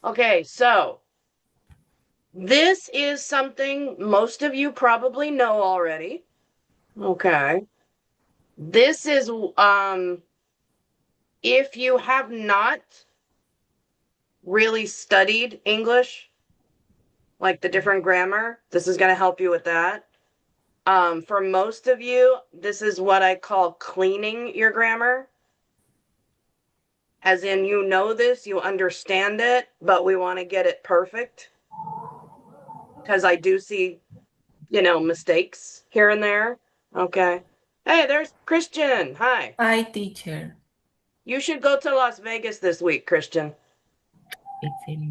Okay, so this is something most of you probably know already. Okay. This is if you have not really studied English, like the different grammar, this is going to help you with that. For most of you, this is what I call cleaning your grammar. As in, you know this, you understand it, but we want to get it perfect. Because I do see, mistakes here and there. Okay. Hey, there's Christian. Hi. Hi, teacher. You should go to Las Vegas this week, Christian. It's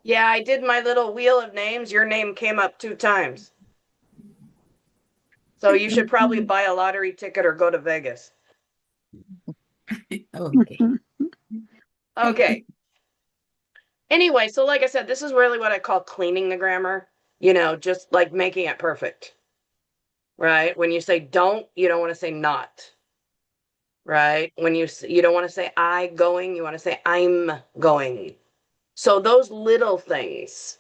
Yeah, I did my little wheel of names. Your name came up 2 times. So you should probably buy a lottery ticket or go to Vegas. okay. Okay. Anyway, so like I said, this is really what I call cleaning the grammar, just like making it perfect. Right? When you say don't, you don't want to say not. Right? When you don't want to say I going, you want to say I'm going. So those little things,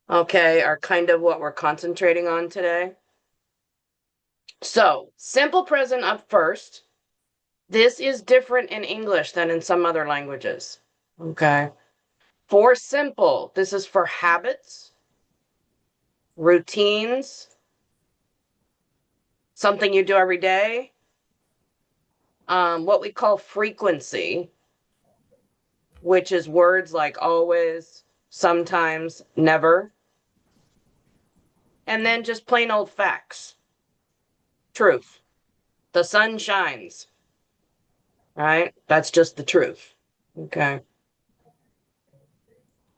okay, are kind of what we're concentrating on today. So, simple present up first. This is different in English than in some other languages. Okay. For simple, this is for habits, routines, something you do every day. What we call frequency, which is words like always, sometimes, never. And then just plain old facts. Truth. The sun shines. Right? That's just the truth. Okay.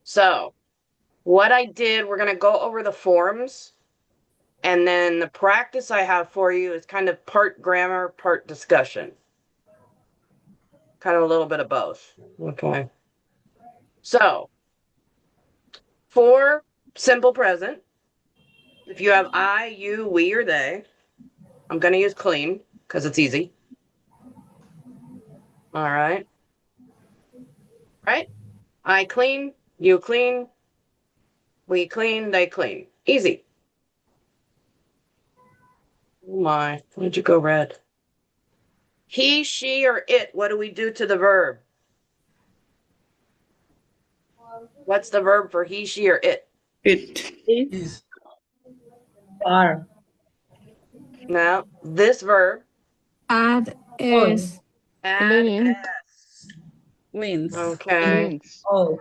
So, what I did, we're going to go over the forms. And then the practice I have for you is kind of part grammar, part discussion. Kind of a little bit of both. Okay. So, for simple present, if you have I, you, we, or they, I'm going to use clean because it's easy. All right. Right? I clean, you clean, we clean, they clean. Easy. Oh my, where'd you go, red? He, she, or it, what do we do to the verb? What's the verb for he, she, or it? It is are. Now, this verb, Add is add clean. s. means. Okay. Oh.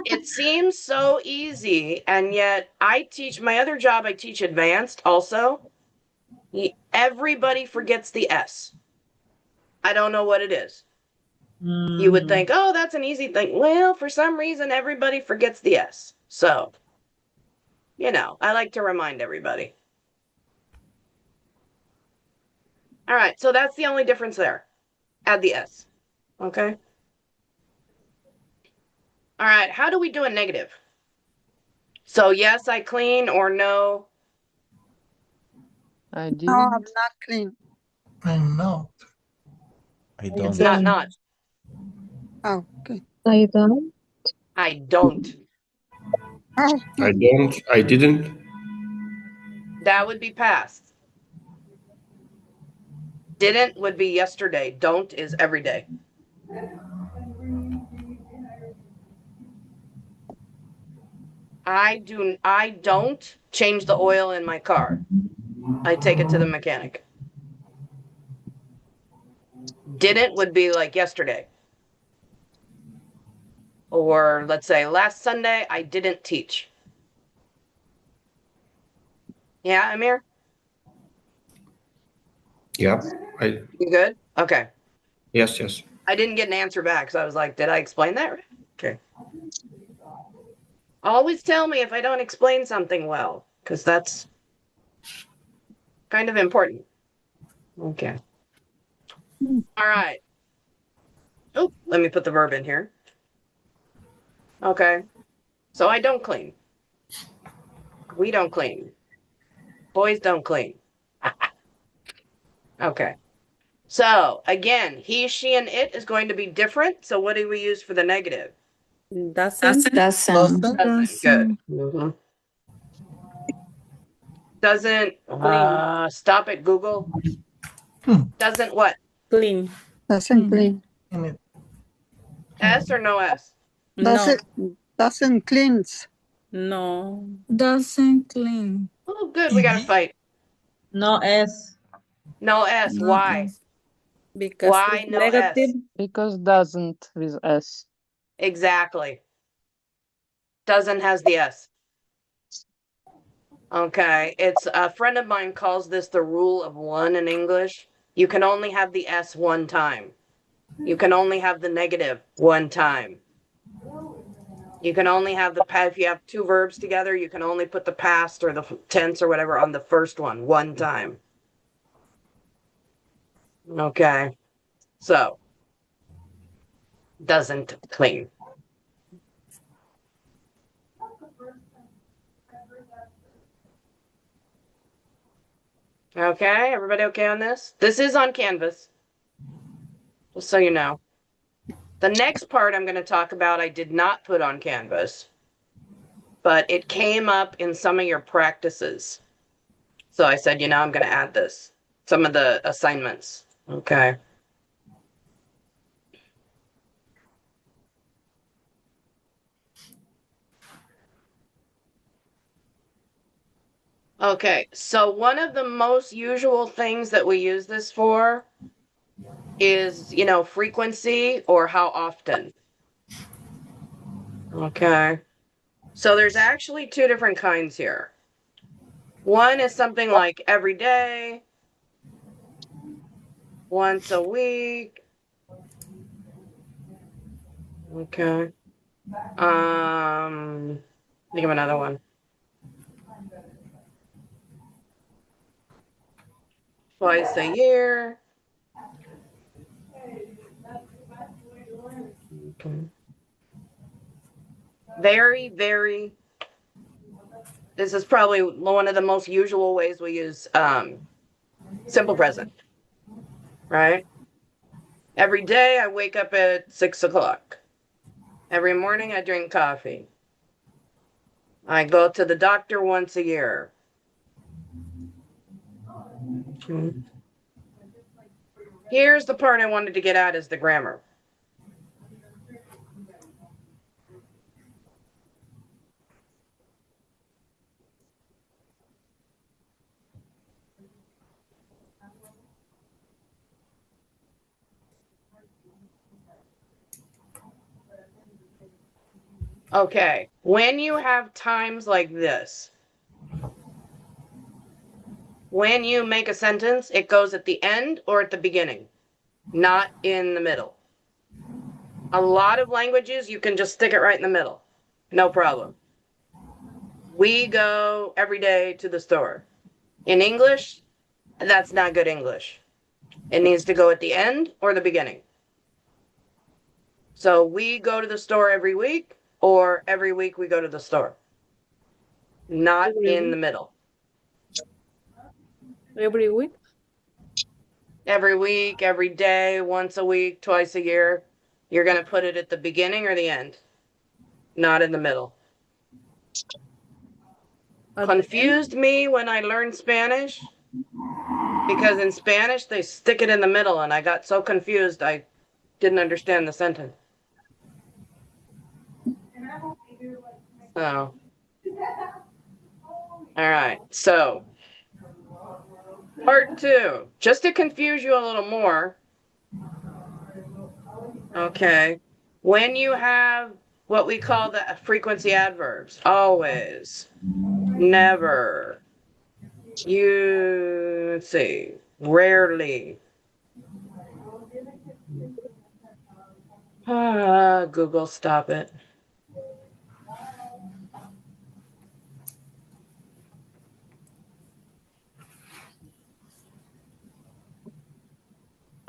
It seems so easy, and yet my other job, I teach advanced also. Everybody forgets the S. I don't know what it is. You would think, oh, that's an easy thing. Well, for some reason, everybody forgets the S. So, I like to remind everybody. All right, so that's the only difference there. Add the S. Okay? All right, how do we do a negative? So, yes, I clean, or no. I do. No, I'm not clean. I'm not. I It's don't. not. Oh, okay. I don't. I don't. Oh, I don't. I didn't. That would be past. Didn't would be yesterday. Don't is every day. I don't change the oil in my car. I take it to the mechanic. Didn't would be like yesterday. Or let's say last Sunday I didn't teach. Yeah, Amir? Yeah. You good? Okay. Yes. I didn't get an answer back, so I was like, did I explain that right? Okay. Always tell me if I don't explain something well, because that's kind of important. Okay. All right. Oh, let me put the verb in here. Okay. So I don't clean. We don't clean. Boys don't clean. Okay. So again, he, she, and it is going to be different. So what do we use for the negative? Doesn't. Doesn't. Good. Mhm. Doesn't, stop it, Google. Doesn't what? Clean. Doesn't clean. S or no S? No. Doesn't cleans. No. Doesn't clean. Oh, good. We got to fight. No S. No S. No Why? S. Because Why it's no negative. S? Because doesn't with S. Exactly. Doesn't has the S. Okay. It's a friend of mine calls this the rule of one in English. You can only have the S one time. You can only have the negative one time. You can only have the past. If you have two verbs together, you can only put the past or the tense or whatever on the first one time. Okay. So, doesn't clean. Okay, everybody okay on this? This is on Canvas, just so you know. The next part I'm going to talk about I did not put on Canvas, but it came up in some of your practices. So I said, I'm going to add this, some of the assignments. Okay. Okay, so one of the most usual things that we use this for is, frequency or how often. Okay. So there's actually two different kinds here. One is something like every day, once a week. Okay. Think of another one. Twice a year. Okay. Very, very. This is probably one of the most usual ways we use simple present, right? Every day I wake up at 6 o'clock. Every morning I drink coffee. I go to the doctor once a year. Okay. Here's the part I wanted to get at is the grammar. Okay, when you have times like this, when you make a sentence, it goes at the end or at the beginning, not in the middle. A lot of languages, you can just stick it right in the middle. No problem. We go every day to the store. In English, that's not good English. It needs to go at the end or the beginning. So we go to the store every week, or every week we go to the store. Not in the middle. Every week. Every week, every day, once a week, twice a year. You're going to put it at the beginning or the end, not in the middle. Confused me when I learned Spanish, because in Spanish they stick it in the middle, and I got so confused I didn't understand the sentence. So, all right. So, part 2, just to confuse you a little more. Okay. When you have what we call the frequency adverbs, always, never, let's see, rarely. Google, stop it.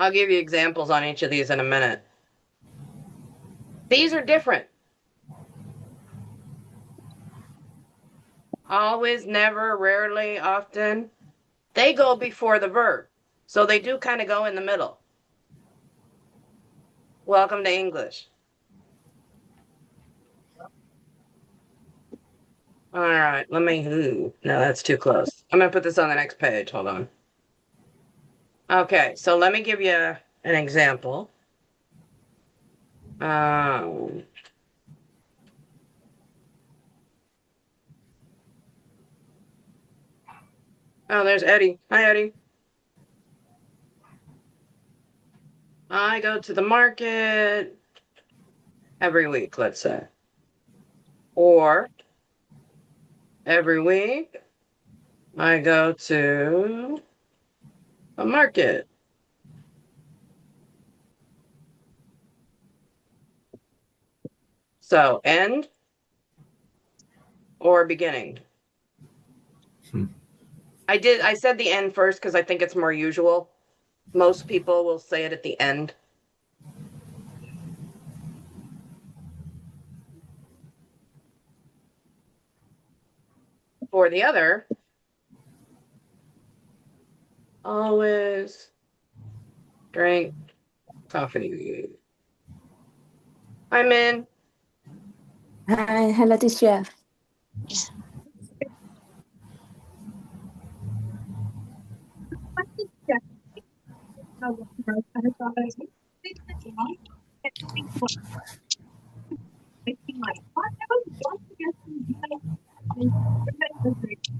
I'll give you examples on each of these in a minute. These are different. Always, never, rarely, often. They go before the verb. So they do kind of go in the middle. Welcome to English. All right, let me. Ooh, no, that's too close. I'm gonna put this on the next page. Hold on. Okay, so let me give you an example. Um, oh, there's Eddie. Hi, Eddie. I go to the market every week, let's say. Or every week I go to a market. So end or beginning. I said the end first because I think it's more usual. Most people will say it at the end. For the other, always drink coffee. I'm in. Hi, hello, teacher.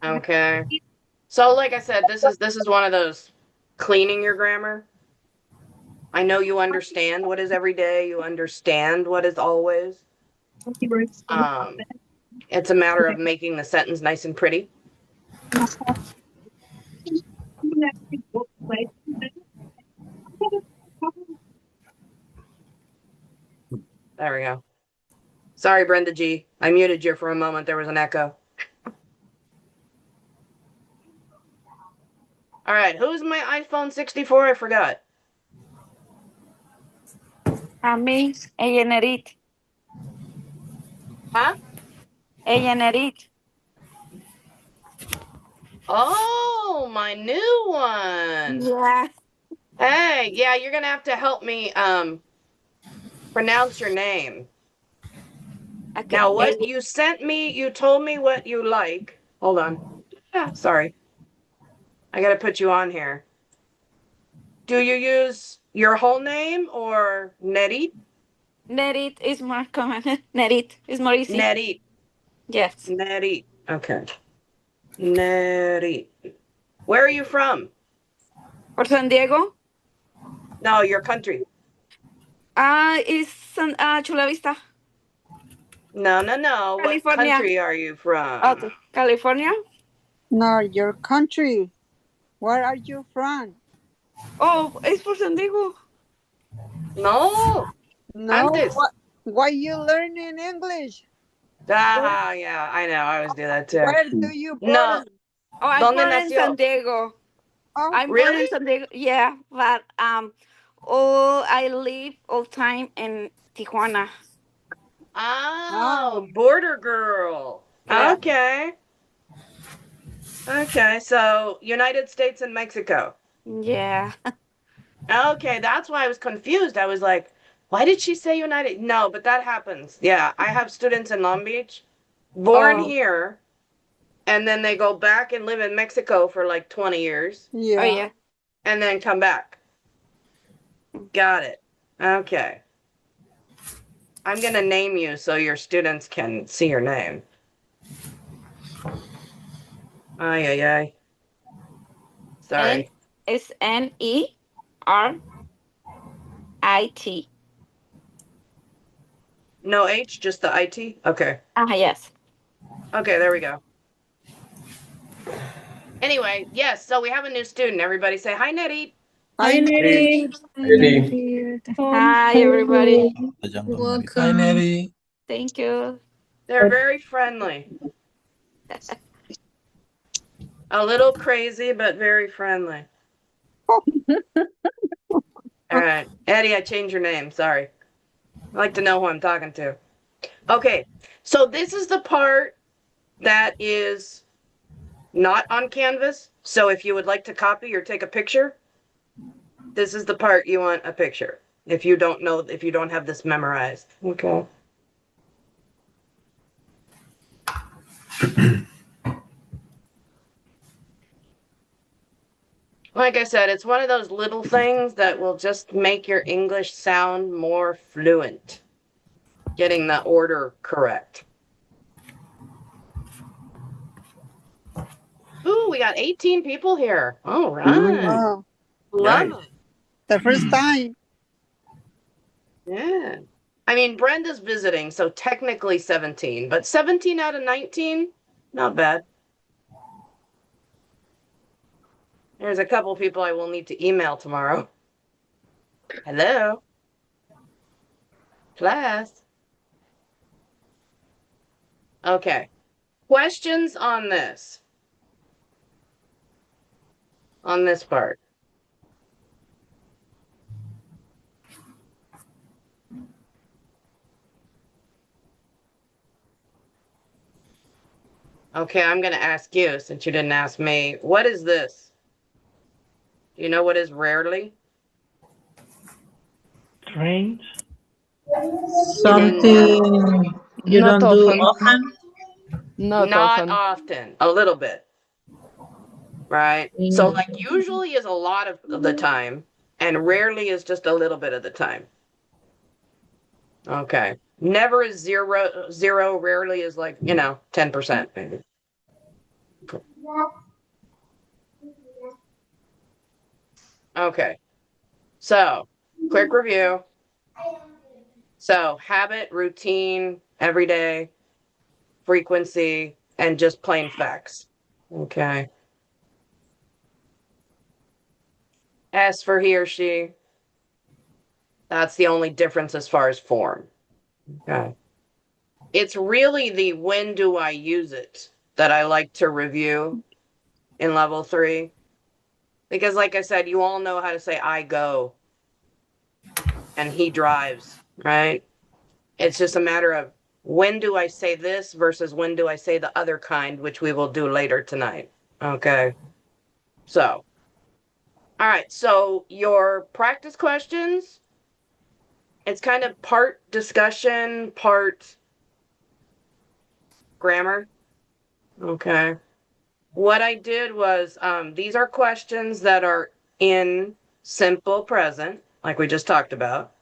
Okay. So like I said, this is one of those cleaning your grammar. I know you understand what is every day, you understand what is always. It's a matter of making the sentence nice and pretty. There we go. Sorry, Brenda G. I muted you for a moment. There was an echo. All right, who's my iPhone 64? I forgot. Me, ella Nerit. Huh? Ella Nerit. Oh, my new one. Yeah. Hey, yeah, you're gonna have to help me pronounce your name. Okay. Now, what you sent me, you told me what you like. Hold on. Ah, sorry. I gotta put you on here. Do you use your whole name or Nerit? Nerit is more common. Nerit is more easy. Nerit. Yes. Nerit. Okay. Nerit. Where are you from? For San Diego? No, your country. It's Chula Vista. No. What California. country are you from? Okay. California? No, your country. Where are you from? Oh, it's for San Diego. No. No, Antes. why you learning English? Ah, yeah, I know. I always do that too. Where do you born? No. Oh, I'm ¿Dónde born in San nació? Diego. Oh, I'm born Really? in San Diego. Yeah, but I live all time in Tijuana. Oh, border girl. Yeah. Okay. Okay, so United States and Mexico. Yeah. Okay, that's why I was confused. I was like, why did she say United? No, but that happens. Yeah, I have students in Long Beach, born Oh. here, and then they go back and live in Mexico for like 20 years, yeah. Oh yeah. and then come back. Got it. Okay. I'm going to name you so your students can see your name. Ay, ay, ay. Sorry. It's Nerit. No H, just the IT? Okay. Yes. Okay, there we go. Anyway, yes, so we have a new student. Everybody say hi, Nettie. Hi, Neri. Eddie. Hi, everybody. Welcome. Thank you. They're very friendly. A little crazy, but very friendly. All right. Eddie, I changed your name. Sorry. I like to know who I'm talking to. Okay, so this is the part that is not on Canvas. So if you would like to copy or take a picture, this is the part you want a picture. If you don't know, if you don't have this memorized. Okay. Like I said, it's one of those little things that will just make your English sound more fluent. Getting the order correct. Ooh, we got 18 people here. All right. Oh, Love Nice. it. the first time. Yeah. I mean, Brenda's visiting, so technically 17, but 17 out of 19, not bad. There's a couple people I will need to email tomorrow. Hello? Class? Okay. Questions on this? On this part? Okay, I'm going to ask you since you didn't ask me. What is this? Do you know what is rarely? Strange. Something you Not don't do often. often. Not Not often. often. A little bit. Right? So, like, usually is a lot of the time, and rarely is just a little bit of the time. Okay. Never is zero. Rarely is like, 10% maybe. Okay. So, quick review. So, habit, routine, everyday, frequency, and just plain facts. Okay. S for he or she. That's the only difference as far as form. Okay. It's really the when do I use it that I like to review in level 3. Because, like I said, you all know how to say I go and he drives, right? It's just a matter of when do I say this versus when do I say the other kind, which we will do later tonight. Okay. So, all right. So, your practice questions, it's kind of part discussion, part grammar. Okay. What I did was, these are questions that are in simple present, like we just talked about.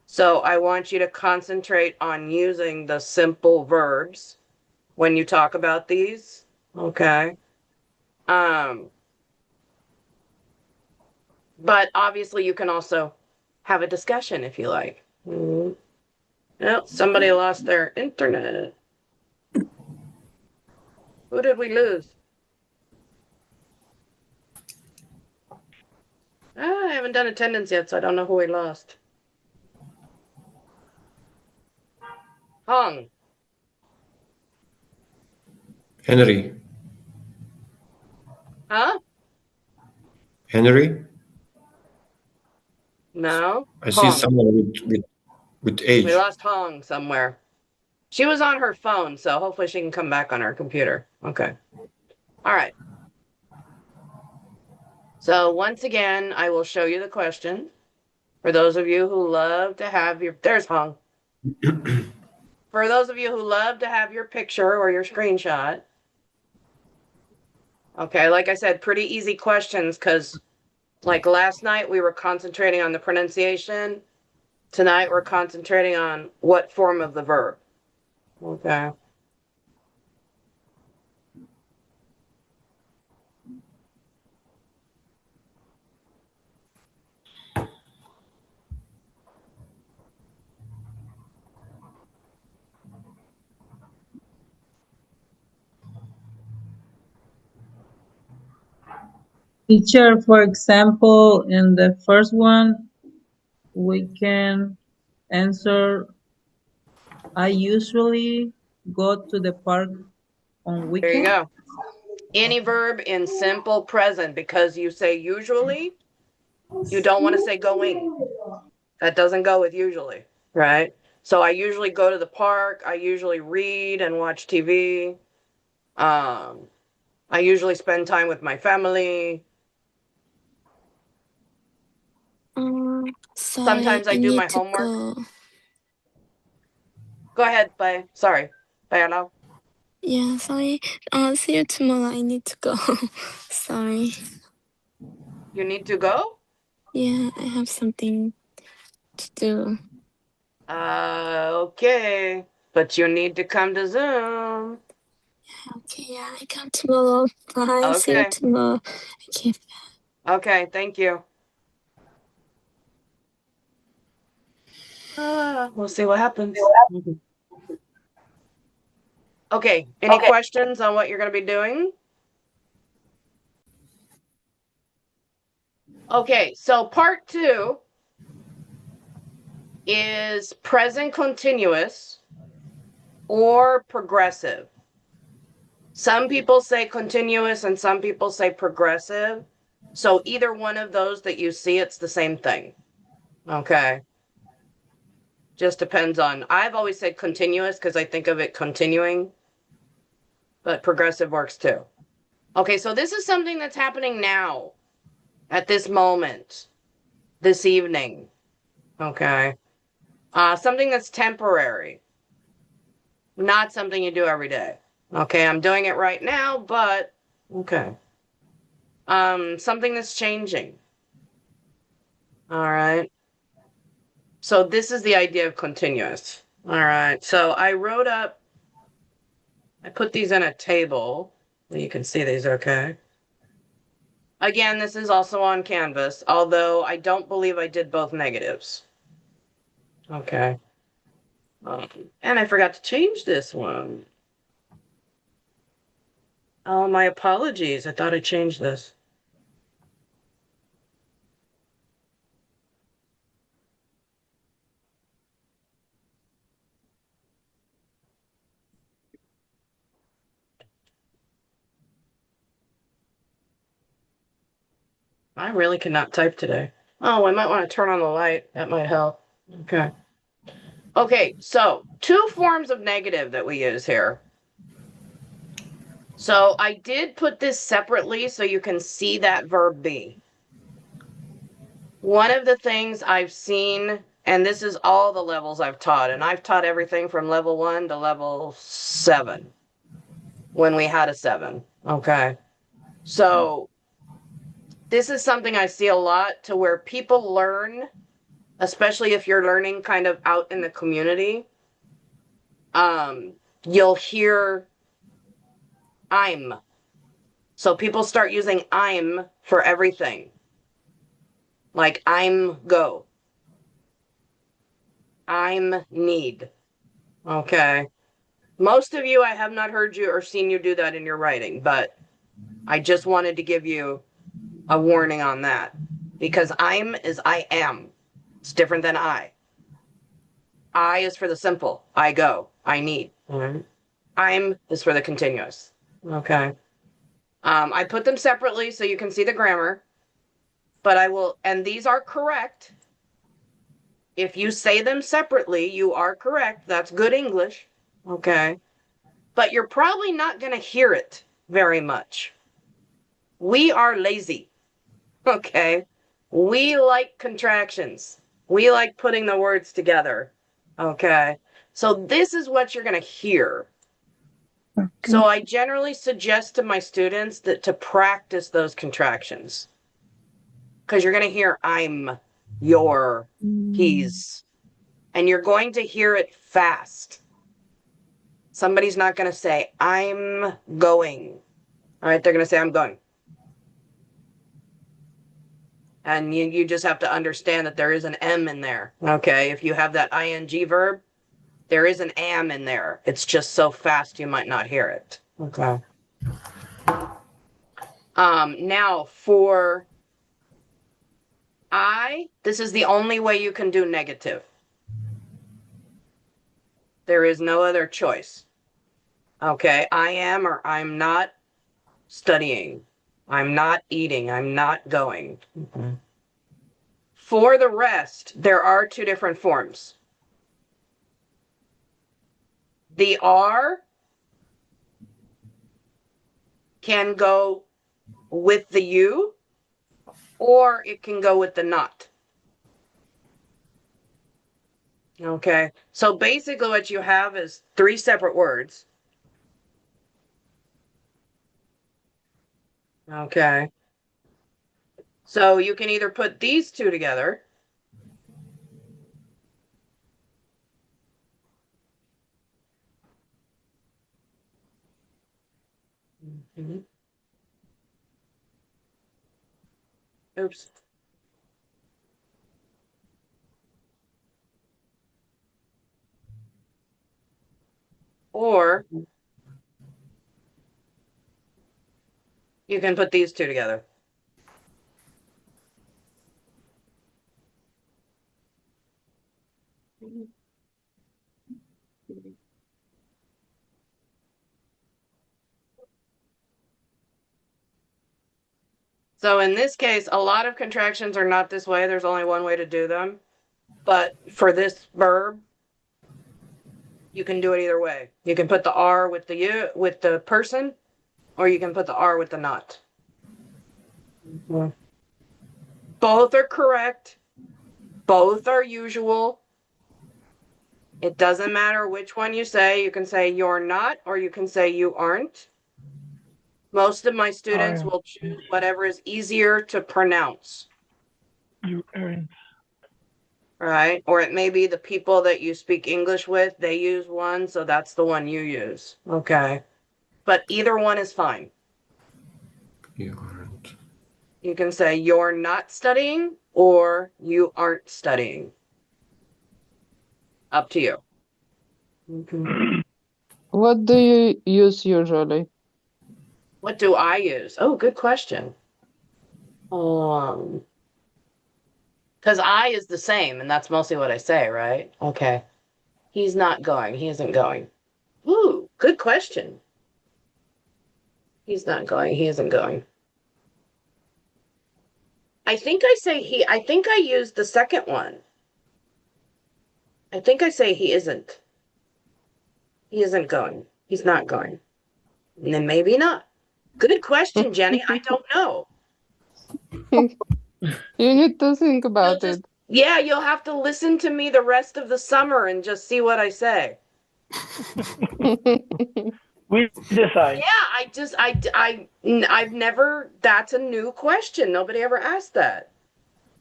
So I want you to concentrate on using the simple verbs when you talk about these. Okay. But obviously you can also have a discussion if you like. Oh, somebody lost their internet. Who did we lose? I haven't done attendance yet, so I don't know who we lost. Hong. Henry. Huh? Henry. No. I see Hong. someone with age. We lost Hong somewhere. She was on her phone, so hopefully she can come back on her computer. Okay. All right. So once again, I will show you the question. For those of you who love to have your, there's Hong. For those of you who love to have your picture or your screenshot. Okay, like I said, pretty easy questions because like last night we were concentrating on the pronunciation. Tonight we're concentrating on what form of the verb. Okay. Teacher, for example, in the first one, we can answer, I usually go to the park on There weekends. you go. Any verb in simple present because you say usually, you don't want to say going. That doesn't go with usually, right? So I usually go to the park. I usually read and watch TV. I usually spend time with my family. Sometimes I do my homework. Go ahead, Sorry. Bayalo. Yeah, sorry. See you tomorrow. I need to go. Sorry. You need to go? Yeah, I have something to do. Okay. But you need to come to Zoom. Okay, yeah, I come tomorrow. Bye. See you Okay. tomorrow. Okay. Okay, thank you. We'll see what happens. Okay, any questions on what you're going to be doing? Okay, so part 2 is present continuous or progressive. Some people say continuous and some people say progressive. So either one of those that you see, it's the same thing. Okay. Just depends on, I've always said continuous because I think of it continuing, but progressive works too. Okay, so this is something that's happening now, at this moment, this evening. Okay. Something that's temporary, not something you do every day. Okay, I'm doing it right now, but okay. Something that's changing. All right. So this is the idea of continuous. All right. So I wrote up, I put these in a table. You can see these, okay? Again, this is also on Canvas, although I don't believe I did both negatives. Okay. And I forgot to change this one. Oh, my apologies. I thought I changed this. I really cannot type today. Oh, I might want to turn on the light. That might help. Okay. Okay, so 2 forms of negative that we use here. So I did put this separately so you can see that verb be. One of the things I've seen, and this is all the levels I've taught, and I've taught everything from level 1 to level 7 when we had a 7. Okay. So this is something I see a lot to where people learn, especially if you're learning kind of out in the community. You'll hear I'm. So people start using I'm for everything. Like I'm go. I'm need. Okay. Most of you, I have not heard you or seen you do that in your writing, but I just wanted to give you a warning on that. Because I'm is I am. It's different than I. I is for the simple. I go. I need. I'm is for the continuous. Okay. I put them separately so you can see the grammar. But I will, and these are correct. If you say them separately, you are correct. That's good English. Okay. But you're probably not going to hear it very much. We are lazy. Okay. We like contractions. We like putting the words together. Okay. So this is what you're going to hear. Okay. So I generally suggest to my students that to practice those contractions. Because you're going to hear I'm, your, he's. And you're going to hear it fast. Somebody's not going to say, I'm going. All right, they're going to say, I'm going. And you just have to understand that there is an M in there. Okay, if you have that ing verb, there is an am in there. It's just so fast you might not hear it. Okay. Now for I, this is the only way you can do negative. There is no other choice. Okay, I am or I'm not studying. I'm not eating. I'm not going. For the rest, there are 2 different forms. The are can go with the you, or it can go with the not. Okay, so basically what you have is 3 separate words. Okay. So you can either put these two together. Mhm. Oops. Or you can put these two together. So in this case, a lot of contractions are not this way. There's only one way to do them. But for this verb, you can do it either way. You can put the R with the U with the person, or you can put the R with the not. Both are correct. Both are usual. It doesn't matter which one you say. You can say you're not, or you can say you aren't. Most of my students will choose whatever is easier to pronounce. You aren't. Right? Or it may be the people that you speak English with, they use one, so that's the one you use. Okay. But either one is fine. You aren't. You can say you're not studying or you aren't studying. Up to you. Okay. What do you use usually? What do I use? Oh, good question. Because I is the same, and that's mostly what I say, right? Okay. He's not going. He isn't going. Ooh, good question. He's not going. He isn't going. I think I say he. I think I used the second one. I think I say he isn't. He isn't going. He's not going. And then maybe not. Good question, Jenny. I don't know. You need to think about You'll just- it. Yeah, you'll have to listen to me the rest of the summer and just see what I say. We decide. Yeah, I've never, that's a new question. Nobody ever asked that.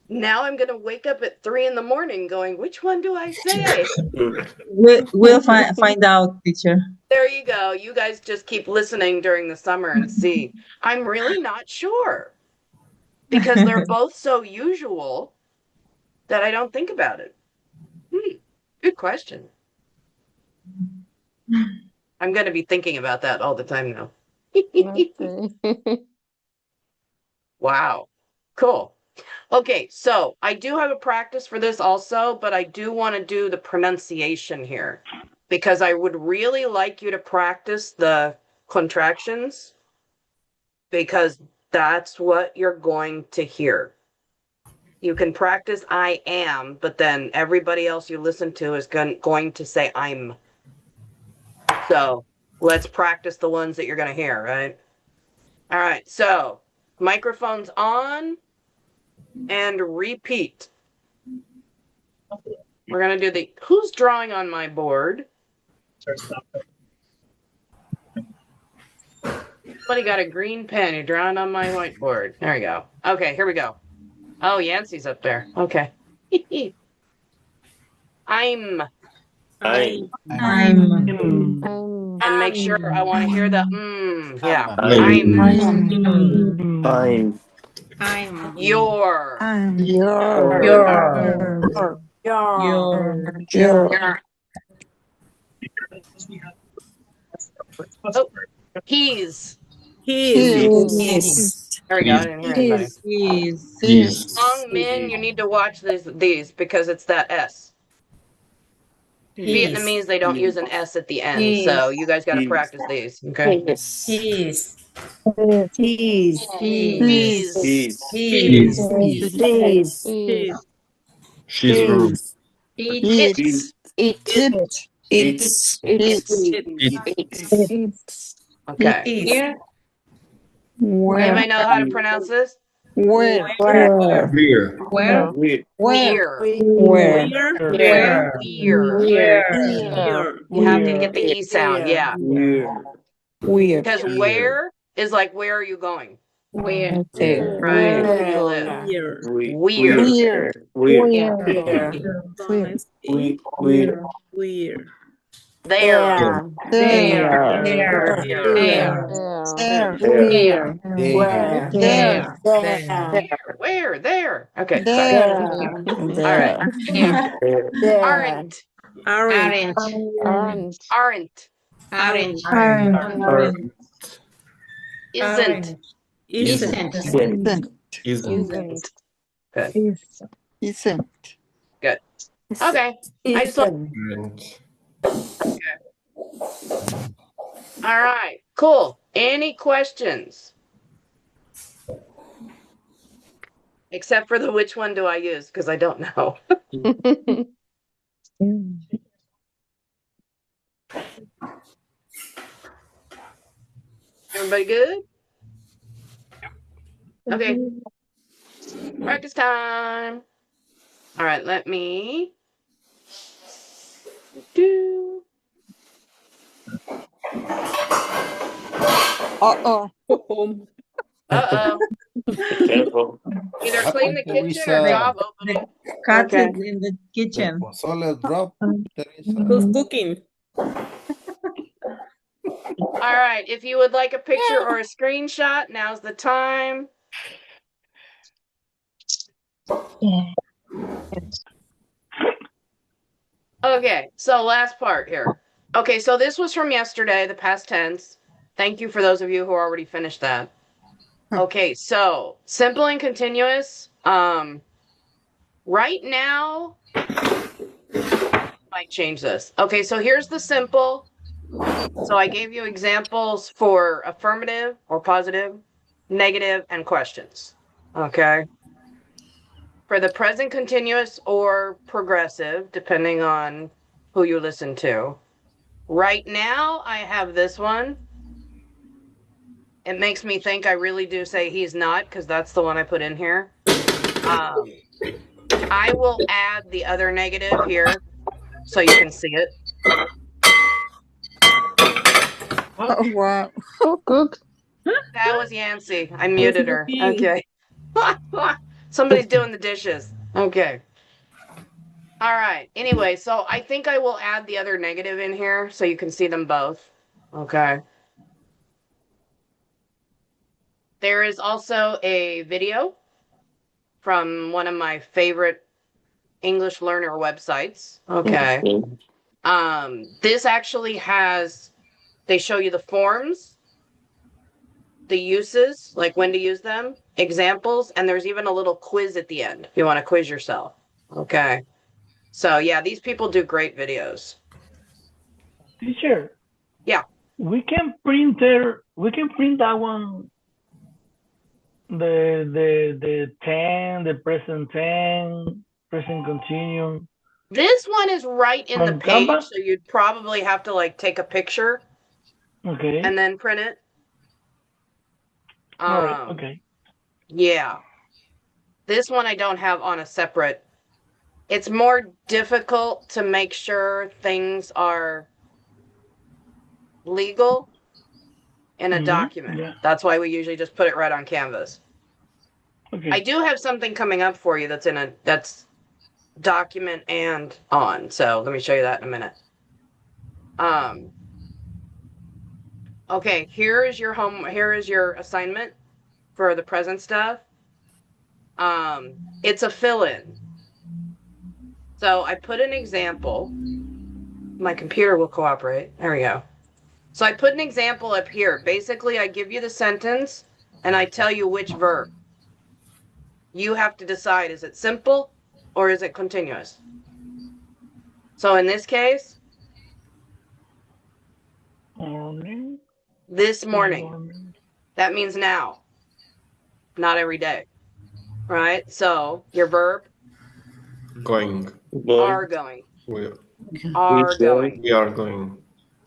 Now I'm going to wake up at 3 a.m. going, which one do I say? We'll find out, teacher. There you go. You guys just keep listening during the summer and see. I'm really not sure because they're both so usual that I don't think about it. Good question. I'm going to be thinking about that all the time now. Okay. Wow. Cool. Okay, so I do have a practice for this also, but I do want to do the pronunciation here because I would really like you to practice the contractions because that's what you're going to hear. You can practice I am, but then everybody else you listen to is going to say I'm. So let's practice the ones that you're going to hear, right? All right, so microphones on and repeat. We're going to do the, who's drawing on my board? Somebody got a green pen. You're drawing on my whiteboard. There we go. Okay, here we go. Oh, Yancey's up there. Okay. I'm. I'm. And make sure I want to hear the yeah. I'm. Your. Oh, he's. There we go. I didn't hear anybody. Young men, you need to watch these because it's that S. Vietnamese, they don't use an S at the end, so you guys got to practice these. Okay. She's rude. Okay. Anybody know how to pronounce this? Where? Here. You have to get the E sound, yeah. Because where is like, where are you going? Where? Okay. Right? Where you live. Here. Weird. Weird. Here. Where? Where? Where? There. There. There. There. There. Where? There. There. Where? There. Okay. Sorry. There. All right. Aren't. Aren't. Aren't. Aren't. Aren't. Isn't. Isn't. Isn't. Good. Isn't. Good. Okay. I just want. All right. Cool. Any questions? Except for the which one do I use? Because I don't know. Everybody good? Okay. Practice time. All right, let me do. Uh-oh. Home. Uh-oh. Careful. Either clean the kitchen or job opening. Cat Okay. is in the kitchen. Who's cooking? All right, if you would like a picture or a screenshot, now's the time. Okay, so last part here. Okay, so this was from yesterday, the past tense. Thank you for those of you who already finished that. Okay, so simple and continuous. Right now, might change this. Okay, so here's the simple. So I gave you examples for affirmative or positive, negative, and questions. Okay. For the present continuous or progressive, depending on who you listen to. Right now, I have this one. It makes me think I really do say he's not, because that's the one I put in here. I will add the other negative here so you can see it. Oh, wow. Oh, cook. That was Yancy. I muted her. Okay. Somebody's doing the dishes. Okay. All right. Anyway, so I think I will add the other negative in here so you can see them both. Okay. There is also a video from one of my favorite English learner websites. Okay. This actually has, they show you the forms, the uses, like when to use them, examples, and there's even a little quiz at the end if you want to quiz yourself. Okay. So yeah, these people do great videos. Teacher. Yeah. We can print that one. The 10, the present 10, present continuum. This one is right in the From page, Canva? so you'd probably have to like take a picture Okay. and then print it. All right. Okay. Yeah. This one I don't have on a separate. It's more difficult to make sure things are legal in a document. Yeah. That's why we usually just put it right on Canvas. Okay. I do have something coming up for you that's document and on. So let me show you that in a minute. Okay, here is your assignment for the present stuff. It's a fill-in. So I put an example. My computer will cooperate. There we go. So I put an example up here. Basically, I give you the sentence and I tell you which verb. You have to decide, is it simple or is it continuous? So in this case, Morning. this morning. That means now, not every day, right? So your verb, Going. are going, We, are going. we are going.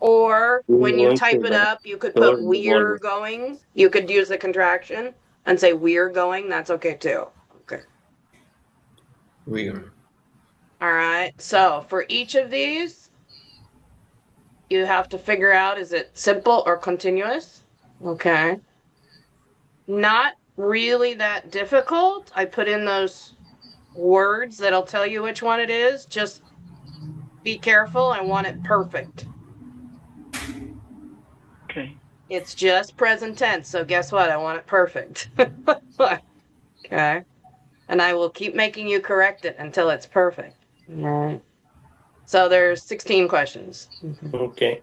Or when you want type to it go. up, you could put Or we're one. going. You could use the contraction and say we're going. That's okay too. Okay. We are. All right. So for each of these, you have to figure out, is it simple or continuous? Okay. Not really that difficult. I put in those words that'll tell you which one it is. Just be careful. I want it perfect. Okay. It's just present tense. So guess what? I want it perfect. Okay. And I will keep making you correct it until it's perfect. All right. So there's 16 questions. Okay.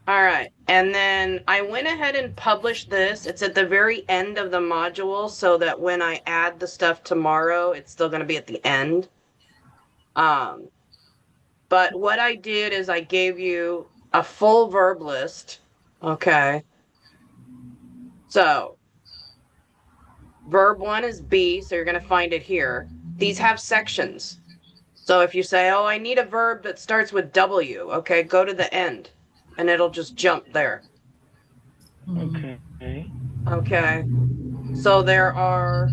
All right. And then I went ahead and published this. It's at the very end of the module so that when I add the stuff tomorrow, it's still going to be at the end. But what I did is I gave you a full verb list. Okay. So verb 1 is be, so you're going to find it here. These have sections. So if you say, oh, I need a verb that starts with W, okay, go to the end and it'll just jump there. Okay. Okay. So there are,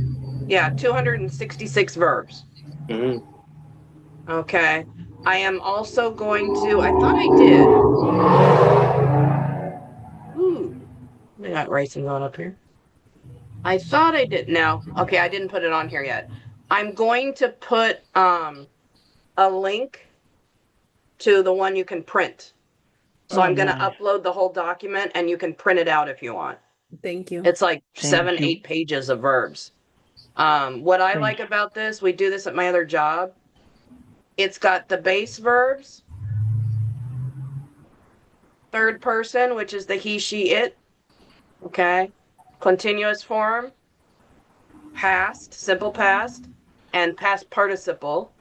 266 verbs. Mm-hmm. Okay. I am also going to, I thought I did. Ooh, we got racing going up here. I thought I did. No. Okay, I didn't put it on here yet. I'm going to put a link to the one you can print. So I'm going to upload the whole document and you can print it out if you want. Thank you. It's like Thank you. 8 pages of verbs. What I like about this, we do this at my other job. It's got the base verbs, third person, which is the he, she, it. Okay. Continuous form, past, simple past, and past participle,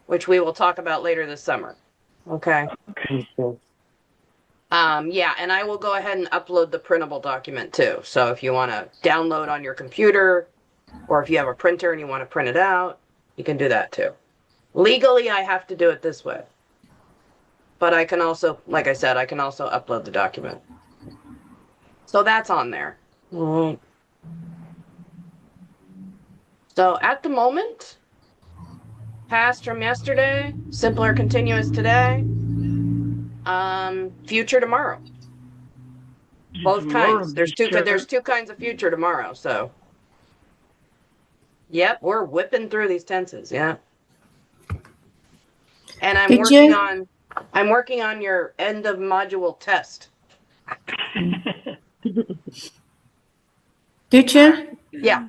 which we will talk about later this summer. Okay. And I will go ahead and upload the printable document too. So if you want to download on your computer, or if you have a printer and you want to print it out, you can do that too. Legally, I have to do it this way. But I can also, like I said, I can also upload the document. So that's on there. So at the moment, past from yesterday, simple or continuous today, future tomorrow. Both kinds. There's two kinds of future tomorrow. So, yep, we're whipping through these tenses. Yeah. And I'm working on your end of module test. Teacher, Yeah.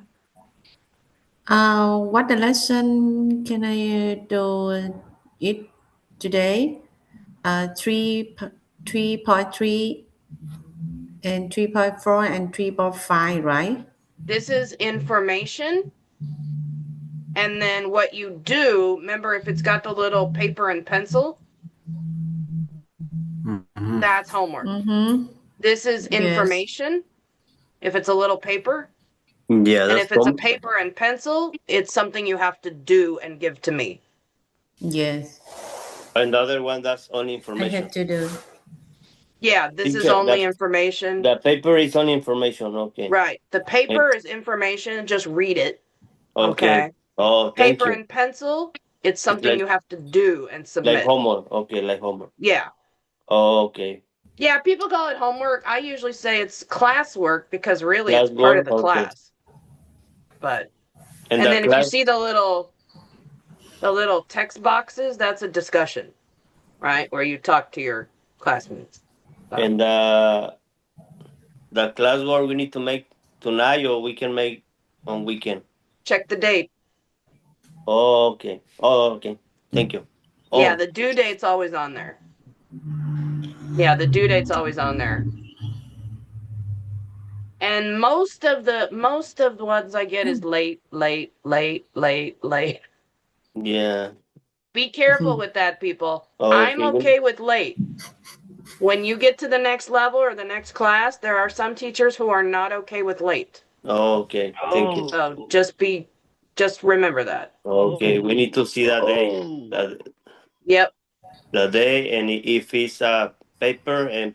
what the lesson can I do it today? 3.3 and 3.4 and 3.5, right? This is information. And then what you do, remember if it's got the little paper and pencil, that's homework. Mm-hmm. This is information. If it's a little paper. Yeah, And that's if it's a paper and pencil, it's something you have to do and give to me. Yes. Another one that's only I information. have to do. Yeah, this is Teacher, only information. The paper is only information. Okay. Right. The paper is information. Just read it. Okay. Oh, thank Paper you. and pencil, it's something like- you have to do and submit. Like homework. Okay, like homework. Yeah. Oh, okay. Yeah, people call it homework. I usually say it's classwork because really it's Classwork, part of the okay. class. But And, and the then if you class, see the little text boxes, that's a discussion, right? Where you talk to your classmates. and the classwork we need to make tonight, or we can make on weekend. Check the date. Oh, okay. Oh, okay. Thank you. Oh, Yeah, the due date's always on there. Yeah, the due date's always on there. And most of the ones I get is late. yeah. Be careful with that, people. Okay. I'm okay with late. When you get to the next level or the next class, there are some teachers who are not okay with late. Oh, okay. Thank you. So just remember that. Okay, we need to see that day. Yep. The day, and if it's a paper and